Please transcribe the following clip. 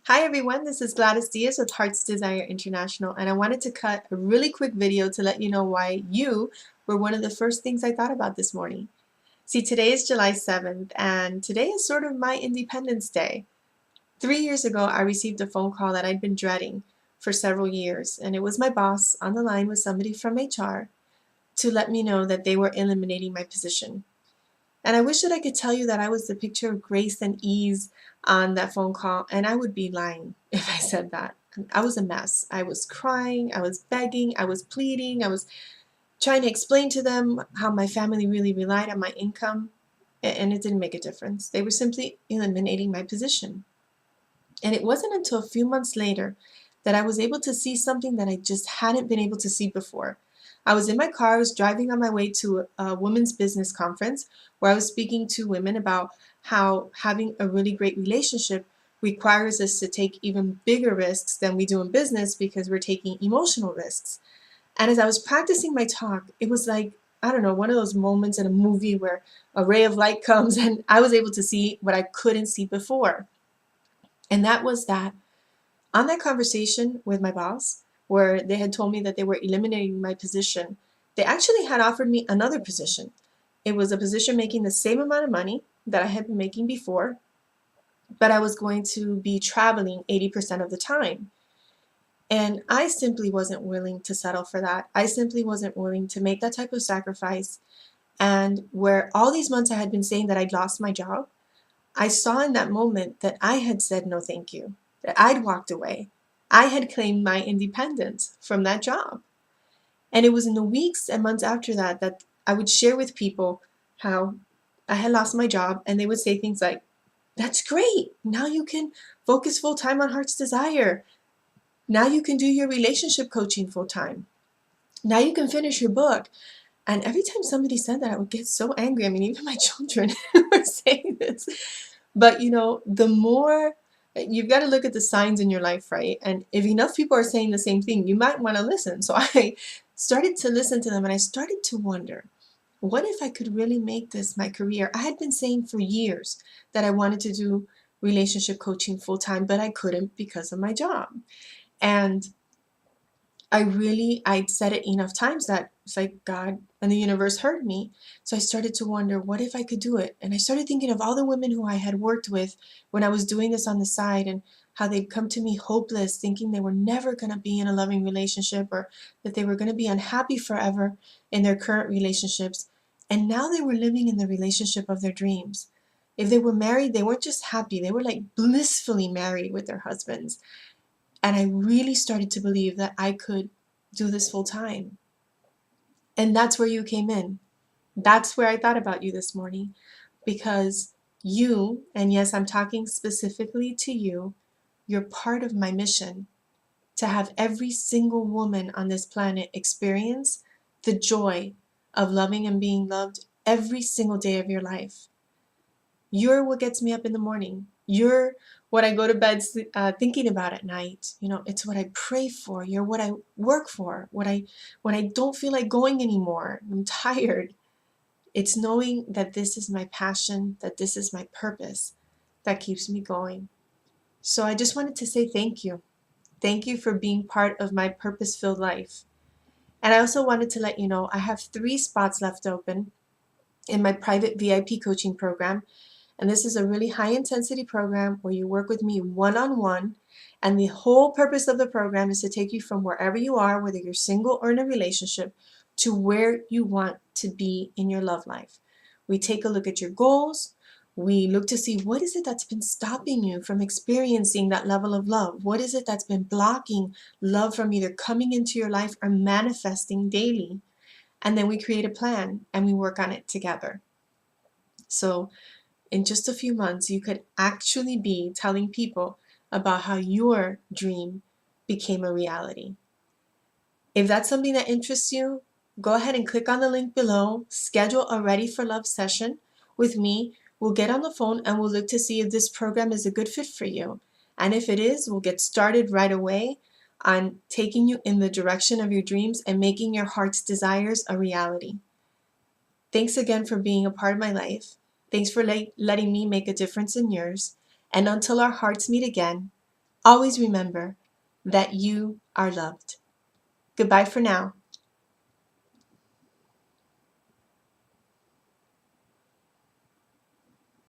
Hi everyone, this is Gladys Diaz with Heart's Desire International, and I wanted to cut a really quick video to let you know why you were one of the first things I thought about this morning. See, today is July 7th, and today is sort of my Independence Day. 3 years ago, I received a phone call that I'd been dreading for several years, and it was my boss on the line with somebody from HR to let me know that they were eliminating my position. And I wish that I could tell you that I was the picture of grace and ease on that phone call, and I would be lying if I said that. I was a mess. I was crying, I was begging, I was pleading, I was trying to explain to them how my family really relied on my income, and it didn't make a difference. They were simply eliminating my position. And it wasn't until a few months later that I was able to see something that I just hadn't been able to see before. I was in my car, I was driving on my way to a women's business conference where I was speaking to women about how having a really great relationship requires us to take even bigger risks than we do in business because we're taking emotional risks. And as I was practicing my talk, it was like, I don't know, one of those moments in a movie where a ray of light comes and I was able to see what I couldn't see before. And that was that on that conversation with my boss, where they had told me that they were eliminating my position, they actually had offered me another position. It was a position making the same amount of money that I had been making before, but I was going to be traveling 80% of the time. And I simply wasn't willing to settle for that. I simply wasn't willing to make that type of sacrifice. And where all these months I had been saying that I'd lost my job, I saw in that moment that I had said no thank you, that I'd walked away. I had claimed my independence from that job. And it was in the weeks and months after that that I would share with people how I had lost my job, and they would say things like, "That's great. Now you can focus full time on Heart's Desire. Now you can do your relationship coaching full time. Now you can finish your book." And every time somebody said that, I would get so angry. I mean, even my children were saying this. But the more you've got to look at the signs in your life, right? And if enough people are saying the same thing, you might want to listen. So I started to listen to them, and I started to wonder, what if I could really make this my career? I had been saying for years that I wanted to do relationship coaching full time, but I couldn't because of my job. And I'd said it enough times that it's like God and the universe heard me. So I started to wonder, what if I could do it? And I started thinking of all the women who I had worked with when I was doing this on the side, and how they'd come to me hopeless, thinking they were never going to be in a loving relationship, or that they were going to be unhappy forever in their current relationships. And now they were living in the relationship of their dreams. If they were married, they weren't just happy, they were like blissfully married with their husbands. And I really started to believe that I could do this full time. And that's where you came in. That's where I thought about you this morning, because you, and yes, I'm talking specifically to you, you're part of my mission to have every single woman on this planet experience the joy of loving and being loved every single day of your life. You're what gets me up in the morning. You're what I go to bed thinking about at night. It's what I pray for. You're what I work for. When I don't feel like going anymore, I'm tired. It's knowing that this is my passion, that this is my purpose, that keeps me going. So I just wanted to say thank you. Thank you for being part of my purpose-filled life. And I also wanted to let you know I have 3 spots left open in my private VIP coaching program. And this is a really high intensity program where you work with me one-on-one. And the whole purpose of the program is to take you from wherever you are, whether you're single or in a relationship, to where you want to be in your love life. We take a look at your goals. We look to see, what is it that's been stopping you from experiencing that level of love? What is it that's been blocking love from either coming into your life or manifesting daily? And then we create a plan and we work on it together. So in just a few months, you could actually be telling people about how your dream became a reality. If that's something that interests you, go ahead and click on the link below, schedule a Ready for Love session with me. We'll get on the phone and we'll look to see if this program is a good fit for you. And if it is, we'll get started right away on taking you in the direction of your dreams and making your heart's desires a reality. Thanks again for being a part of my life. Thanks for letting me make a difference in yours. And until our hearts meet again, Always remember that you are loved. Goodbye for now.